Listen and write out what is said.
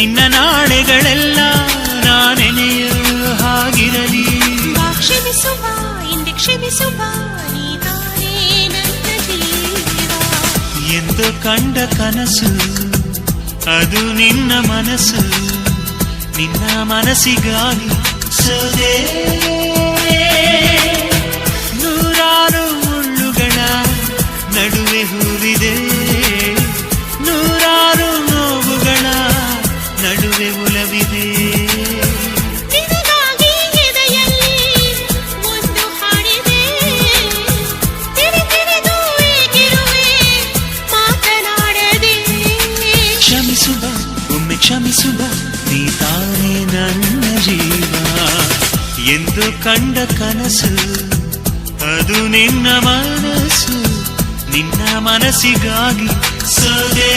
ನಿನ್ನ ನಾಳೆಗಳೆಲ್ಲ ನಾನೆನೆಯ ಹಾಗಿರಲಿ. ಕ್ಷಮಿಸುವ ಹಿಂದೆ ಕ್ಷಮಿಸುವ ನೀನೇ ನನ್ನ ಜೀವ. ಎಂದು ಕಂಡ ಕನಸು ಅದು ನಿನ್ನ ಮನಸ್ಸು, ನಿನ್ನ ಮನಸ್ಸಿಗಾಗಿ ಸೋದೆ. ನೂರಾರು ಮುಳ್ಳುಗಳ ನಡುವೆ ಹೂವಿದೆ, ನೂರಾರು ನೋವುಗಳ ನಡುವೆ ಉಲವಿದೆ. ನಿನಗಾಗಿ ಎದೆಯಲ್ಲಿ ಒಂದು ಹಾಡಿದೆ, ತಿರುತಿರುದು ಏಕಿರುವೆ ಮಾತನಾಡದೆ. ಕ್ಷಮಿಸುವ ಒಮ್ಮೆ ಕ್ಷಮಿಸುವ ನೀ ತಾನೇ ನನ್ನ ಜೀವ. ಎಂದು ಕಂಡ ಕನಸು ಅದು ನಿನ್ನ ಮನಸ್ಸು, ನಿನ್ನ ಮನಸ್ಸಿಗಾಗಿ ಸೋದೆ.